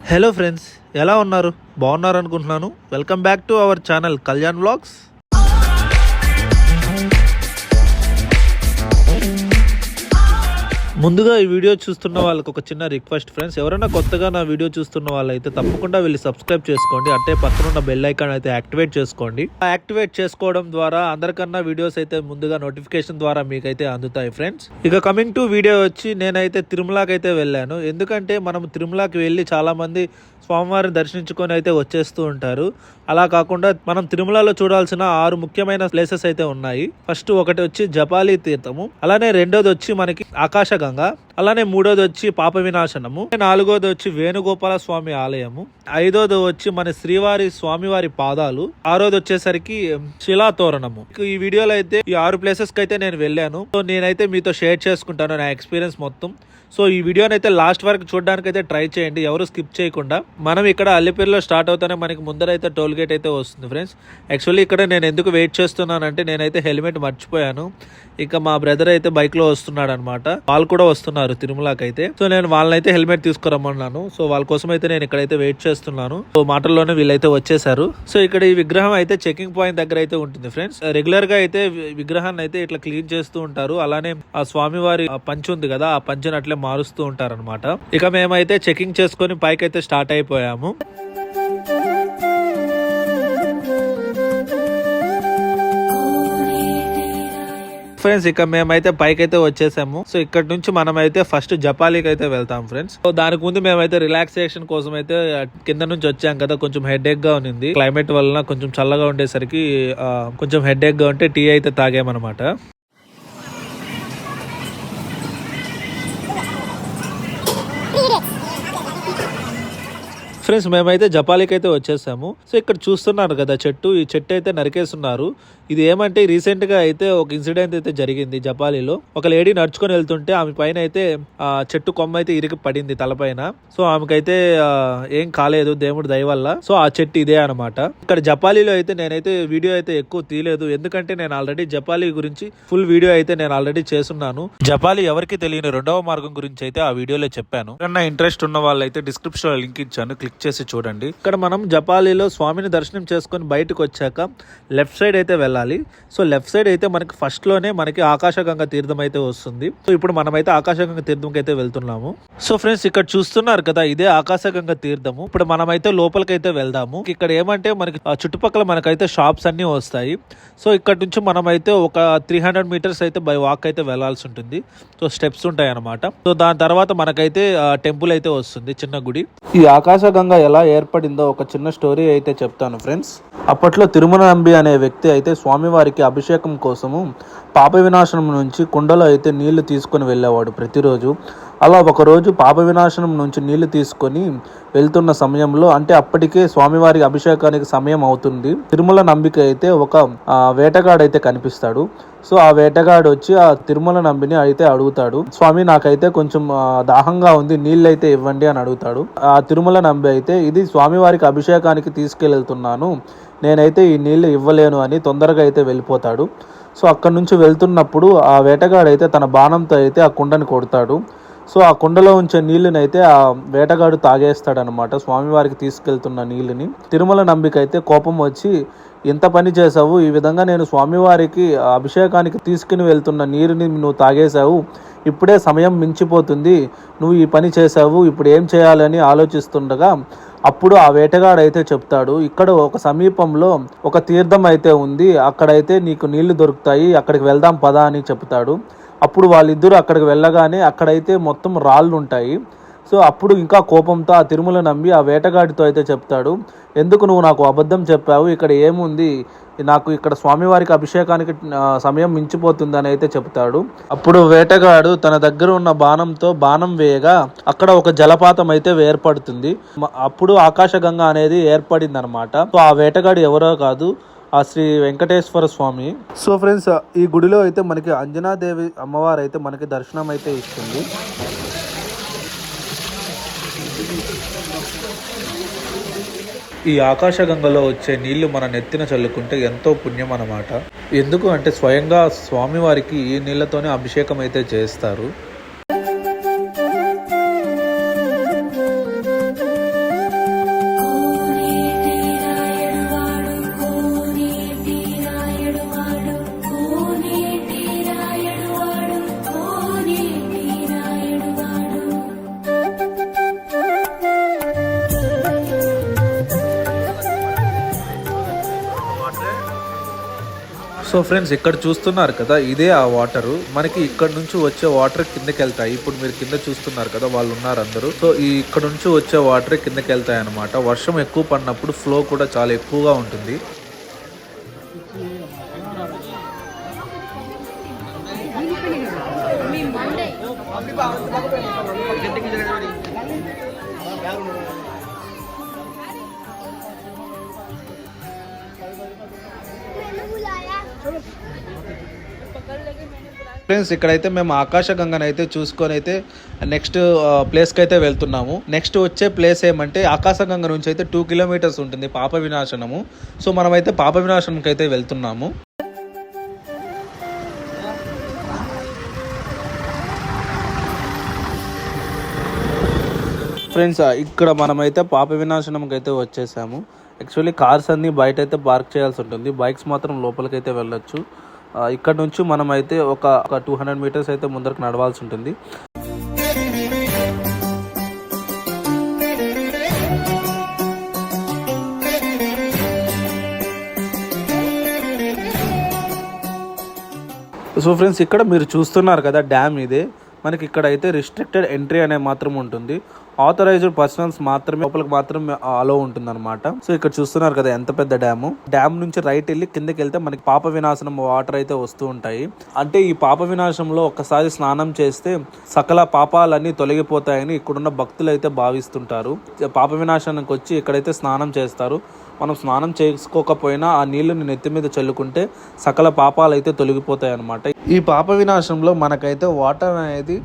Hello friends, ఎలా ఉన్నారు? బాగున్నారు అనుకుంటున్నాను. Welcome back to our channel Kalyan vlogs. ముందుగా ఈ వీడియో చూస్తున్న వాళ్ళకి ఒక చిన్న రిక్వెస్ట్ ఫ్రెండ్స్, ఎవరైనా కొత్తగా నా వీడియో చూస్తున్న వాళ్ళైతే తప్పకుండా వెళ్ళి సబ్స్క్రైబ్ చేసుకోండి. అంటే పక్కన ఉన్న బెల్ ఐకాన్ అయితే యాక్టివేట్ చేసుకోండి. యాక్టివేట్ చేసుకోవడం ద్వారా అందరికన్నా వీడియోస్ అయితే ముందుగా నోటిఫికేషన్ ద్వారా మీకైతే అందుతాయి ఫ్రెండ్స్. ఇక కమింగ్ టు వీడియో వచ్చి, నేనైతే తిరుమలకి అయితే వెళ్ళాను. ఎందుకంటే మనం తిరుమలకి వెళ్ళి చాలా మంది స్వామివారిని దర్శించుకొని అయితే వచ్చేస్తూ ఉంటారు. అలా కాకుండా మనం తిరుమలలో చూడాల్సిన 6 ముఖ్యమైన ప్లేసెస్ అయితే ఉన్నాయి. ఫస్ట్ ఒకటి వచ్చి జపాలి తీర్థము, అలానే రెండోది వచ్చి మనకి ఆకాశగంగా, అలానే మూడోది వచ్చి పాప వినాశనము, నాలుగోది వచ్చి వేణుగోపాల స్వామి ఆలయము, ఐదోది వచ్చి మన శ్రీవారి స్వామివారి పాదాలు, ఆరోది వచ్చేసరికి శిలాతోరణము. ఈ వీడియోలో అయితే ఈ 6 ప్లేసెస్ కి అయితే నేను వెళ్ళాను. సో నేనైతే మీతో షేర్ చేసుకుంటాను నా ఎక్స్పీరియన్స్ మొత్తం. సో ఈ వీడియోని అయితే లాస్ట్ వరకు చూడడానికి అయితే ట్రై చేయండి, ఎవరు స్కిప్ చేయకుండా. మనం ఇక్కడ అల్లిపిరిలో స్టార్ట్ అవుతానే మనకి ముందర అయితే టోల్ గేట్ అయితే వస్తుంది ఫ్రెండ్స్. యాక్చువల్లీ ఇక్కడ నేను ఎందుకు వెయిట్ చేస్తున్నానంటే, నేనైతే హెల్మెట్ మర్చిపోయాను. ఇక మా బ్రదర్ అయితే బైక్ లో వస్తున్నాడు అనమాట, వాళ్ళు కూడా వస్తున్నారు తిరుమలకి అయితే. సో నేను వాళ్ళనైతే హెల్మెట్ తీసుకురమ్మన్నాను. సో వాళ్ళ కోసం అయితే నేను ఇక్కడైతే వెయిట్ చేస్తున్నాను. సో మాటల్లోనే వీళ్ళైతే వచ్చేసారు. సో ఇక్కడ ఈ విగ్రహం అయితే చెకింగ్ పాయింట్ దగ్గర అయితే ఉంటుంది ఫ్రెండ్స్. రెగ్యులర్ గా అయితే విగ్రహాన్ని అయితే ఇట్లా క్లీన్ చేస్తూ ఉంటారు. అలానే ఆ స్వామివారి పంచ్ ఉంది కదా, ఆ పంచుని అట్లే మారుస్తూ ఉంటారనమాట. ఇక మేమైతే చెకింగ్ చేసుకొని పైకి అయితే స్టార్ట్ అయిపోయాము. ఫ్రెండ్స్ ఇక మేమైతే పైకి అయితే వచ్చేసాము. సో ఇక్కడ నుంచి మనం అయితే ఫస్ట్ జపాలికి అయితే వెళ్తాం ఫ్రెండ్స్. సో దానికి ముందు మేమైతే రిలాక్సేషన్ కోసం అయితే కింద నుంచి వచ్చాం కదా, కొంచెం హెడేక్ గా ఉంది. క్లైమేట్ వలన కొంచెం చల్లగా ఉండేసరికి కొంచెం హెడేక్ గా ఉంటే టీ అయితే తాగామన్నమాట. ఫ్రెండ్స్ మేమైతే జపాలికి అయితే వచ్చేసాము. సో ఇక్కడ చూస్తున్నారు కదా చెట్టు, ఈ చెట్టు అయితే నరికేస్తున్నారు. ఇది ఏమంటే రీసెంట్ గా అయితే ఒక ఇన్సిడెంట్ అయితే జరిగింది జపాలిలో. ఒక లేడీ నడుచుకొని వెళ్తుంటే ఆమె పైన అయితే ఆ చెట్టు కొమ్మ అయితే ఇరికి పడింది తలపైన. సో ఆమెకైతే ఏం కాలేదు దేవుడి దయ వల్ల. సో ఆ చెట్టు ఇదే అనమాట. ఇక్కడ జపాలిలో అయితే నేనైతే వీడియో అయితే ఎక్కువ తీయలేదు, ఎందుకంటే నేను ఆల్రెడీ జపాలి గురించి ఫుల్ వీడియో అయితే నేను ఆల్రెడీ చేస్తున్నాను. జపాలి ఎవరికి తెలియని 2వ మార్గం గురించి అయితే ఆ వీడియోలో చెప్పాను. ఏమన్నా ఇంట్రెస్ట్ ఉన్న వాళ్ళు అయితే డిస్క్రిప్షన్ లో లింక్ ఇచ్చాను, క్లిక్ చేసి చూడండి. ఇక్కడ మనం జపాలిలో స్వామిని దర్శనం చేసుకుని బయటకు వచ్చాక లెఫ్ట్ సైడ్ అయితే వెళ్ళాలి. సో లెఫ్ట్ సైడ్ అయితే మనకి ఫస్ట్ లోనే మనకి ఆకాశగంగా తీర్థం అయితే వస్తుంది. సో ఇప్పుడు మనమైతే ఆకాశగంగా తీర్థంకి అయితే వెళ్తున్నాము. సో ఫ్రెండ్స్ ఇక్కడ చూస్తున్నారు కదా, ఇదే ఆకాశగంగా తీర్థము. ఇప్పుడు మనమైతే లోపలికైతే వెళ్దాము. ఇక్కడ ఏమంటే మనకి చుట్టుపక్కల మనకైతే షాప్స్ అన్ని వస్తాయి. సో ఇక్కడ నుంచి మనమైతే ఒక 300 మీటర్స్ అయితే బై వాక్ అయితే వెళ్లాల్సి ఉంటుంది. సో స్టెప్స్ ఉంటాయి అనమాట. సో దాని తర్వాత మనకైతే టెంపుల్ అయితే వస్తుంది, చిన్న గుడి. ఈ ఆకాశగంగా ఎలా ఏర్పడిందో ఒక చిన్న స్టోరీ అయితే చెప్తాను ఫ్రెండ్స్. అప్పట్లో తిరుమల నంబి అనే వ్యక్తి అయితే స్వామివారికి అభిషేకం కోసము పాప వినాశనం నుంచి కుండలో అయితే నీళ్లు తీసుకొని వెళ్ళేవాడు ప్రతిరోజు. అలా ఒకరోజు పాప వినాశనం నుంచి నీళ్లు తీసుకొని వెళ్తున్న సమయంలో, అంటే అప్పటికే స్వామివారి అభిషేకానికి సమయం అవుతుంది, తిరుమల నంబికి అయితే ఒక వేటగాడైతే కనిపిస్తాడు. సో ఆ వేటగాడు వచ్చి ఆ తిరుమల నంబిని అయితే అడుగుతాడు, స్వామి నాకైతే కొంచెం దాహంగా ఉంది, నీళ్ళు అయితే ఇవ్వండి అని అడుగుతాడు. ఆ తిరుమల నంబి అయితే, ఇది స్వామివారికి అభిషేకానికి తీసుకెళ్తున్నాను, నేనైతే ఈ నీళ్లు ఇవ్వలేను అని తొందరగా అయితే వెళ్ళిపోతాడు. సో అక్కడి నుంచి వెళ్తున్నప్పుడు ఆ వేటగాడు అయితే తన బాణంతో అయితే ఆ కుండని కొడతాడు. సో ఆ కుండలో ఉంచే నీళ్ళనైతే ఆ వేటగాడు తాగేస్తాడనమాట, స్వామివారికి తీసుకెళ్తున్న నీళ్ళని. తిరుమల నంబికైతే కోపం వచ్చి, ఎంత పని చేసావు, ఈ విధంగా నేను స్వామివారికి అభిషేకానికి తీసుకుని వెళ్తున్న నీరుని నువ్వు తాగేశావు, ఇప్పుడే సమయం మించిపోతుంది, నువ్వు ఈ పని చేసావు, ఇప్పుడు ఏం చేయాలని ఆలోచిస్తుండగా అప్పుడు ఆ వేటగాడు అయితే చెప్తాడు, ఇక్కడ ఒక సమీపంలో ఒక తీర్థం అయితే ఉంది, అక్కడైతే నీకు నీళ్లు దొరుకుతాయి, అక్కడికి వెళ్దాం పదా అని చెప్తాడు. అప్పుడు వాళ్ళిద్దరూ అక్కడికి వెళ్ళగానే అక్కడైతే మొత్తం రాళ్ళు ఉంటాయి. సో అప్పుడు ఇంకా కోపంతో ఆ తిరుమల నంబి ఆ వేటగాడితో అయితే చెప్తాడు, ఎందుకు నువ్వు నాకు అబద్ధం చెప్పావు, ఇక్కడ ఏముంది, నాకు ఇక్కడ స్వామివారికి అభిషేకానికి సమయం మించిపోతుంది అని అయితే చెప్తాడు. అప్పుడు వేటగాడు తన దగ్గర ఉన్న బాణంతో బాణం వేయగా అక్కడ ఒక జలపాతం అయితే ఏర్పడుతుంది. అప్పుడు ఆకాశగంగా అనేది ఏర్పడింది అనమాట. సో ఆ వేటగాడు ఎవరో కాదు, ఆ శ్రీ వెంకటేశ్వర స్వామి. సో ఫ్రెండ్స్ ఈ గుడిలో అయితే మనకి అంజనాదేవి అమ్మవారు అయితే మనకి దర్శనం అయితే ఇస్తుంది. ఈ ఆకాశగంగలో వచ్చే నీళ్లు మన నెత్తిన చల్లుకుంటే ఎంతో పుణ్యం అన్నమాట. ఎందుకు అంటే స్వయంగా స్వామివారికి ఈ నీళ్లతోనే అభిషేకం అయితే చేస్తారు. సో ఫ్రెండ్స్ ఇక్కడ చూస్తున్నారు కదా, ఇదే ఆ వాటరు. మనకి ఇక్కడ నుంచి వచ్చే వాటర్ కిందకి వెళ్తాయి. ఇప్పుడు మీరు కింద చూస్తున్నారు కదా, వాళ్ళు ఉన్నారు అందరూ. సో ఈ ఇక్కడ నుంచి వచ్చే వాటర్ కిందకి వెళ్తాయి అనమాట. వర్షం ఎక్కువ పడినప్పుడు ఫ్లో కూడా చాలా ఎక్కువగా ఉంటుంది. ఫ్రెండ్స్ ఇక్కడైతే మేము ఆకాశగంగను అయితే చూసుకొని అయితే నెక్స్ట్ ప్లేస్కి అయితే వెళ్తున్నాము. నెక్స్ట్ వచ్చే ప్లేస్ ఏమంటే ఆకాశగంగ నుంచి అయితే 2 కిలోమీటర్స్ ఉంటుంది పాప వినాశనము. సో మనమైతే పాప వినాశనంకి అయితే వెళ్తున్నాము. ఫ్రెండ్స్ ఇక్కడ మనమైతే పాప వినాశనంకి అయితే వచ్చేసాము. యాక్చువల్లీ కార్స్ అన్నీ బయట అయితే పార్క్ చేయాల్సి ఉంటుంది, బైక్స్ మాత్రం లోపలికి అయితే వెళ్ళొచ్చు. ఇక్కడ నుంచి మనం అయితే ఒక 200 మీటర్స్ అయితే ముందరకు నడవాల్సి ఉంటుంది. సో ఫ్రెండ్స్ ఇక్కడ మీరు చూస్తున్నారు కదా, డ్యామ్ ఇదే. మనకి ఇక్కడ అయితే రిస్ట్రిక్టెడ్ ఎంట్రీ అనే మాత్రం ఉంటుంది. ఆథరైజ్డ్ పర్సనల్స్ మాత్రమే లోపలికి మాత్రమే అలో ఉంటుంది అనమాట. సో ఇక్కడ చూస్తున్నారు కదా ఎంత పెద్ద డ్యాము. డ్యామ్ నుంచి రైట్ వెళ్ళి కిందకి వెళ్తే మనకి పాప వినాశనం వాటర్ అయితే వస్తూ ఉంటాయి. అంటే ఈ పాప వినాశనంలో ఒక్కసారి స్నానం చేస్తే సకల పాపాలన్నీ తొలగిపోతాయని ఇక్కడున్న భక్తులు అయితే భావిస్తుంటారు. పాప వినాశనానికి వచ్చి ఇక్కడైతే స్నానం చేస్తారు. మనం స్నానం చేసుకోకపోయినా ఆ నీళ్ళని నెత్తి మీద చల్లుకుంటే సకల పాపాలు అయితే తొలగిపోతాయి అన్నమాట. ఈ పాప వినాశనంలో మనకైతే వాటర్ అనేది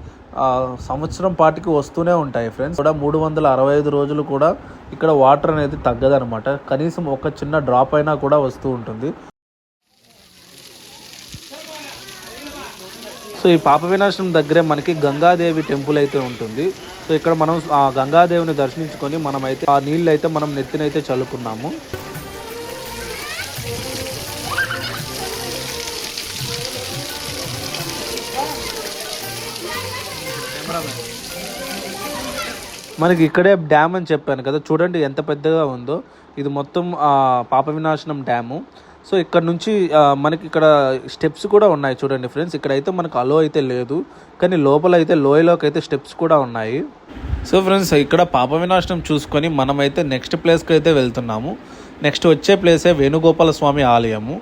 సంవత్సరం పాటికి వస్తూనే ఉంటాయి ఫ్రెండ్స్. కూడా 365 రోజులు కూడా ఇక్కడ వాటర్ అనేది తగ్గదనమాట. కనీసం ఒక చిన్న డ్రాప్ అయినా కూడా వస్తూ ఉంటుంది. సో ఈ పాప వినాశనం దగ్గరే మనకి గంగాదేవి టెంపుల్ అయితే ఉంటుంది. సో ఇక్కడ మనం ఆ గంగాదేవిని దర్శించుకొని మనమైతే ఆ నీళ్ళు అయితే మనం నెత్తినైతే చల్లుకున్నాము. మనకి ఇక్కడే డ్యామ్ అని చెప్పాను కదా, చూడండి ఎంత పెద్దగా ఉందో. ఇది మొత్తం పాప వినాశనం డ్యాము. సో ఇక్కడ నుంచి మనకి ఇక్కడ స్టెప్స్ కూడా ఉన్నాయి చూడండి ఫ్రెండ్స్. ఇక్కడైతే మనకు అలో అయితే లేదు, కానీ లోపల అయితే లోయలోకి అయితే స్టెప్స్ కూడా ఉన్నాయి. సో ఫ్రెండ్స్ ఇక్కడ పాప వినాశనం చూసుకొని మనమైతే నెక్స్ట్ ప్లేస్కి అయితే వెళ్తున్నాము. నెక్స్ట్ వచ్చే ప్లేసే వేణుగోపాల స్వామి ఆలయము.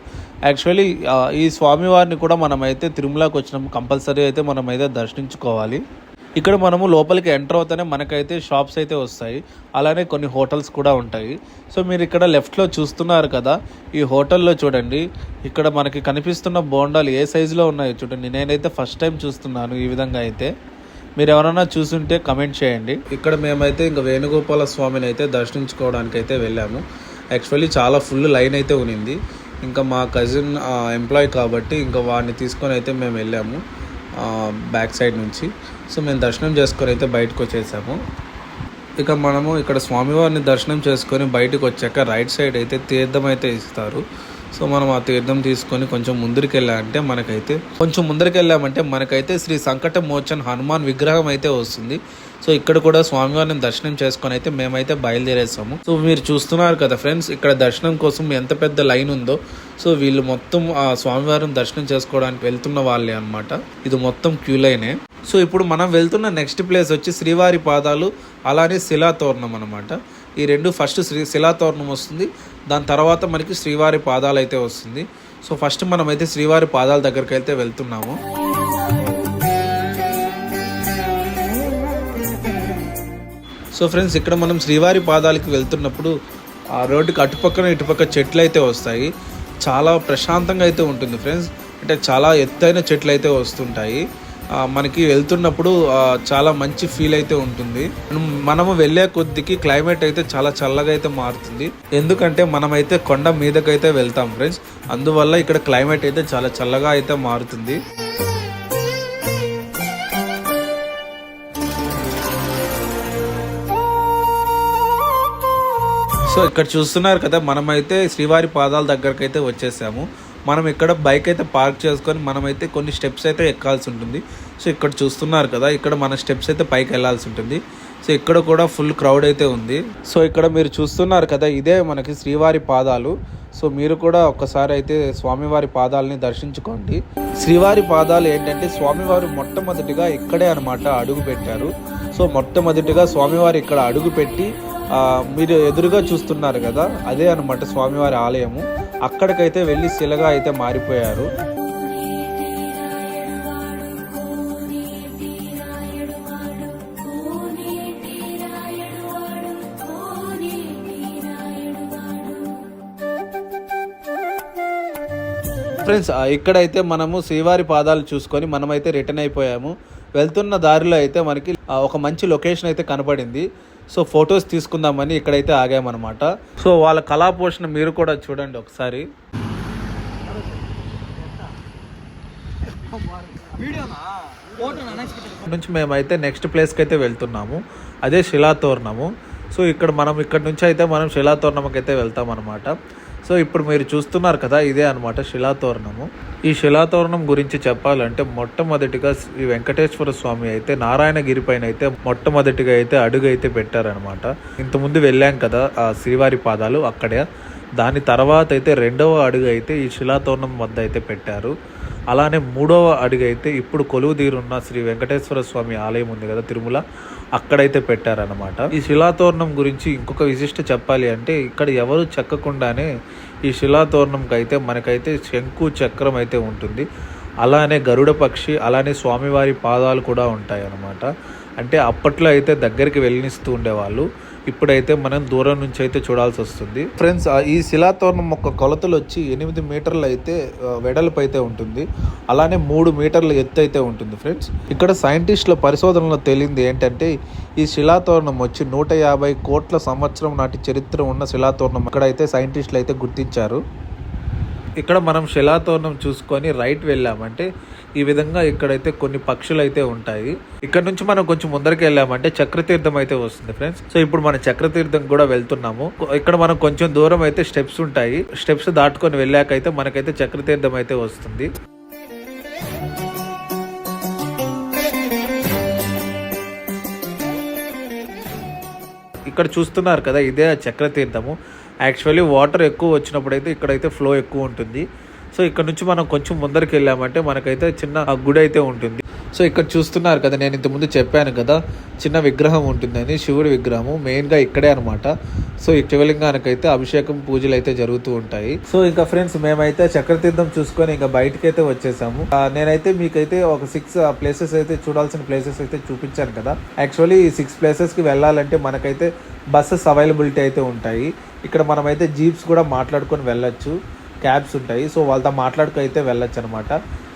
యాక్చువల్లీ ఈ స్వామివారిని కూడా మనమైతే తిరుమలకి వచ్చినప్పుడు కంపల్సరీ అయితే మనమైతే దర్శించుకోవాలి. ఇక్కడ మనము లోపలికి ఎంటర్ అవుతానే మనకైతే షాప్స్ అయితే వస్తాయి, అలానే కొన్ని హోటల్స్ కూడా ఉంటాయి. సో మీరు ఇక్కడ లెఫ్ట్లో చూస్తున్నారు కదా, ఈ హోటల్లో చూడండి, ఇక్కడ మనకి కనిపిస్తున్న బోండాలు ఏ సైజులో ఉన్నాయో చూడండి. నేనైతే ఫస్ట్ టైం చూస్తున్నాను ఈ విధంగా అయితే. మీరు ఎవరైనా చూసుంటే కమెంట్ చేయండి. ఇక్కడ మేమైతే ఇంకా వేణుగోపాల స్వామిని అయితే దర్శించుకోవడానికి అయితే వెళ్ళాము. యాక్చువల్లీ చాలా ఫుల్ లైన్ అయితే ఉన్నింది. ఇంకా మా కజిన్ ఎంప్లాయీ కాబట్టి ఇంకా వాడిని తీసుకొని అయితే మేము వెళ్ళాము బ్యాక్ సైడ్ నుంచి. సో మేము దర్శనం చేసుకొని అయితే బయటకు వచ్చేసాము. ఇక మనము ఇక్కడ స్వామివారిని దర్శనం చేసుకొని బయటకు వచ్చాక రైట్ సైడ్ అయితే తీర్థం అయితే ఇస్తారు. సో మనం ఆ తీర్థం తీసుకొని కొంచెం ముందరికి వెళ్ళామంటే మనకైతే శ్రీ సంకట మోచన్ హనుమాన్ విగ్రహం అయితే వస్తుంది. సో ఇక్కడ కూడా స్వామివారిని దర్శనం చేసుకొని అయితే మేమైతే బయలుదేరేసాము. సో మీరు చూస్తున్నారు కదా ఫ్రెండ్స్, ఇక్కడ దర్శనం కోసం ఎంత పెద్ద లైన్ ఉందో. సో వీళ్ళు మొత్తం ఆ స్వామివారిని దర్శనం చేసుకోవడానికి వెళ్తున్న వాళ్ళే అనమాట. ఇది మొత్తం క్యూ లైనే. సో ఇప్పుడు మనం వెళ్తున్న నెక్స్ట్ ప్లేస్ వచ్చి శ్రీవారి పాదాలు, అలానే శిలాతోరణం అనమాట. ఈ రెండు ఫస్ట్ శిలాతోరణం వస్తుంది, దాని తర్వాత మనకి శ్రీవారి పాదాలు అయితే వస్తుంది. సో ఫస్ట్ మనమైతే శ్రీవారి పాదాల దగ్గరికి అయితే వెళ్తున్నాము. సో ఫ్రెండ్స్ ఇక్కడ మనం శ్రీవారి పాదాలకి వెళ్తున్నప్పుడు ఆ రోడ్డుకి అటుపక్కన ఇటుపక్క చెట్లు అయితే వస్తాయి. చాలా ప్రశాంతంగా అయితే ఉంటుంది ఫ్రెండ్స్. అంటే చాలా ఎత్తైన చెట్లు అయితే వస్తుంటాయి. మనకి వెళ్తున్నప్పుడు చాలా మంచి ఫీల్ అయితే ఉంటుంది. మనము వెళ్ళే కొద్దికి క్లైమేట్ అయితే చాలా చల్లగా అయితే మారుతుంది. ఎందుకంటే మనమైతే కొండ మీదకైతే వెళ్తాం ఫ్రెండ్స్, అందువల్ల ఇక్కడ క్లైమేట్ అయితే చాలా చల్లగా అయితే మారుతుంది. సో ఇక్కడ చూస్తున్నారు కదా, మనమైతే శ్రీవారి పాదాల దగ్గరకు అయితే వచ్చేసాము. మనం ఇక్కడ బైక్ అయితే పార్క్ చేసుకొని మనమైతే కొన్ని స్టెప్స్ అయితే ఎక్కాల్సి ఉంటుంది. సో ఇక్కడ చూస్తున్నారు కదా, ఇక్కడ మన స్టెప్స్ అయితే పైకి వెళ్ళాల్సి ఉంటుంది. సో ఇక్కడ కూడా ఫుల్ క్రౌడ్ అయితే ఉంది. సో ఇక్కడ మీరు చూస్తున్నారు కదా, ఇదే మనకి శ్రీవారి పాదాలు. సో మీరు కూడా ఒక్కసారి అయితే స్వామివారి పాదాలని దర్శించుకోండి. శ్రీవారి పాదాలు ఏంటంటే స్వామివారు మొట్టమొదటిగా ఇక్కడే అనమాట అడుగు పెట్టారు. సో మొట్టమొదటిగా స్వామివారు ఇక్కడ అడుగు పెట్టి మీరు ఎదురుగా చూస్తున్నారు కదా, అదే అనమాట స్వామివారి ఆలయము. అక్కడికైతే వెళ్ళి శిలగా అయితే మారిపోయారు. ఫ్రెండ్స్, ఇక్కడైతే మనము శ్రీవారి పాదాలు చూసుకొని మనమైతే రిటర్న్ అయిపోయాము. వెళ్తున్న దారిలో అయితే మనకి ఒక మంచి లొకేషన్ అయితే కనపడింది. సో ఫొటోస్ తీసుకుందామని ఇక్కడైతే ఆగామన్నమాట. సో వాళ్ళ కళా పోషణ మీరు కూడా చూడండి ఒకసారి. నుంచి మేమైతే నెక్స్ట్ ప్లేస్కి అయితే వెళ్తున్నాము, అదే శిలాతోరణము. సో ఇక్కడ నుంచి అయితే మనం శిలాతోరణంకి అయితే వెళ్తాం అనమాట. సో ఇప్పుడు మీరు చూస్తున్నారు కదా, ఇదే అనమాట శిలాతోరణము. ఈ శిలాతోరణం గురించి చెప్పాలంటే మొట్టమొదటిగా శ్రీ వెంకటేశ్వర స్వామి అయితే నారాయణగిరి పైన అయితే మొట్టమొదటిగా అయితే అడుగు అయితే పెట్టారనమాట. ఇంతకుముందు వెళ్ళాం కదా ఆ శ్రీవారి పాదాలు, అక్కడే. దాని తర్వాత అయితే రెండవ అడుగు అయితే ఈ శిలాతోరణం వద్ద అయితే పెట్టారు. అలానే మూడవ అడుగు అయితే ఇప్పుడు కొలువు తీరున్న శ్రీ వెంకటేశ్వర స్వామి ఆలయం ఉంది కదా తిరుమల, అక్కడైతే పెట్టారనమాట. ఈ శిలాతోరణం గురించి ఇంకొక విశిష్ట చెప్పాలి అంటే ఇక్కడ ఎవరు చెక్కకుండానే ఈ శిలాతోరణంకి అయితే మనకైతే శంకు చక్రం అయితే ఉంటుంది. అలానే గరుడ పక్షి, అలానే స్వామివారి పాదాలు కూడా ఉంటాయి అన్నమాట. అంటే అప్పట్లో అయితే దగ్గరికి వెళ్ళనిస్తూ ఉండేవాళ్ళు, ఇప్పుడైతే మనం దూరం నుంచి అయితే చూడాల్సి వస్తుంది. ఫ్రెండ్స్, ఈ శిలాతోరణం ఒక కొలతలు వచ్చి 8 మీటర్లు అయితే వెడల్పు అయితే ఉంటుంది. అలానే 3 మీటర్ల ఎత్తు అయితే ఉంటుంది. ఫ్రెండ్స్, ఇక్కడ సైంటిస్టుల పరిశోధనలో తేలింది ఏంటంటే ఈ శిలాతోరణం వచ్చి 150 కోట్ల సంవత్సరం నాటి చరిత్ర ఉన్న శిలాతోరణం ఇక్కడైతే సైంటిస్టులు అయితే గుర్తించారు. ఇక్కడ మనం శిలాతోరణం చూసుకొని రైట్ వెళ్ళామంటే ఈ విధంగా ఇక్కడైతే కొన్ని పక్షులు అయితే ఉంటాయి. ఇక్కడ నుంచి మనం కొంచెం ముందరికి వెళ్ళామంటే చక్రతీర్థం అయితే వస్తుంది ఫ్రెండ్స్. సో ఇప్పుడు మనం చక్రతీర్థం కూడా వెళ్తున్నాము. ఇక్కడ మనం కొంచెం దూరం అయితే స్టెప్స్ ఉంటాయి. స్టెప్స్ దాటుకొని వెళ్ళాకైతే మనకైతే చక్రతీర్థం అయితే వస్తుంది. ఇక్కడ చూస్తున్నారు కదా, ఇదే చక్రతీర్థము. యాక్చువల్లీ వాటర్ ఎక్కువ వచ్చినప్పుడు అయితే ఇక్కడైతే ఫ్లో ఎక్కువ ఉంటుంది. సో ఇక్కడ నుంచి మనం కొంచెం ముందరికి వెళ్ళామంటే మనకైతే చిన్న గుడి అయితే ఉంటుంది. సో ఇక్కడ చూస్తున్నారు కదా, నేను ఇంతకుముందు చెప్పాను కదా చిన్న విగ్రహం ఉంటుందని, శివుడి విగ్రహము మెయిన్గా ఇక్కడే అనమాట. సో ఈ శివలింగానికైతే అభిషేకం పూజలు అయితే జరుగుతూ ఉంటాయి. సో ఇంకా ఫ్రెండ్స్, మేమైతే చక్రతీర్థం చూసుకొని ఇంకా బయటకైతే వచ్చేసాము. నేనైతే మీకైతే ఒక 6 ప్లేసెస్ అయితే చూడాల్సిన ప్లేసెస్ అయితే చూపించాను కదా. యాక్చువల్లీ ఈ 6 ప్లేసెస్కి వెళ్ళాలంటే మనకైతే బస్సెస్ అవైలబిలిటీ అయితే ఉంటాయి. ఇక్కడ మనమైతే జీప్స్ కూడా మాట్లాడుకొని వెళ్ళొచ్చు, క్యాబ్స్ ఉంటాయి. సో వాళ్ళతో మాట్లాడుకు అయితే వెళ్ళొచ్చు అనమాట.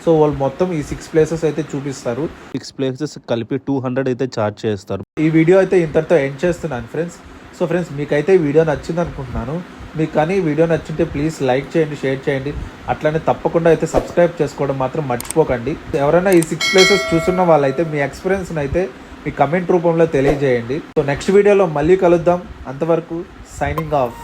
సో వాళ్ళు మొత్తం ఈ 6 ప్లేసెస్ అయితే చూపిస్తారు. 6 ప్లేసెస్ కలిపి 200 అయితే ఛార్జ్ చేస్తారు. ఈ వీడియో అయితే ఇంతటితో ఎండ్ చేస్తున్నాను ఫ్రెండ్స్. సో ఫ్రెండ్స్, మీకైతే ఈ వీడియో నచ్చింది అనుకుంటున్నాను. మీకు కానీ ఈ వీడియో నచ్చింటే ప్లీజ్ లైక్ చేయండి, షేర్ చేయండి. అట్లనే తప్పకుండా అయితే సబ్స్క్రైబ్ చేసుకోవడం మాత్రం మర్చిపోకండి. ఎవరైనా ఈ 6 ప్లేసెస్ చూస్తున్న వాళ్ళైతే మీ ఎక్స్పీరియన్స్ని అయితే మీ కమెంట్ రూపంలో తెలియజేయండి. సో నెక్స్ట్ వీడియోలో మళ్ళీ కలుద్దాం. అంతవరకు సైనింగ్ ఆఫ్.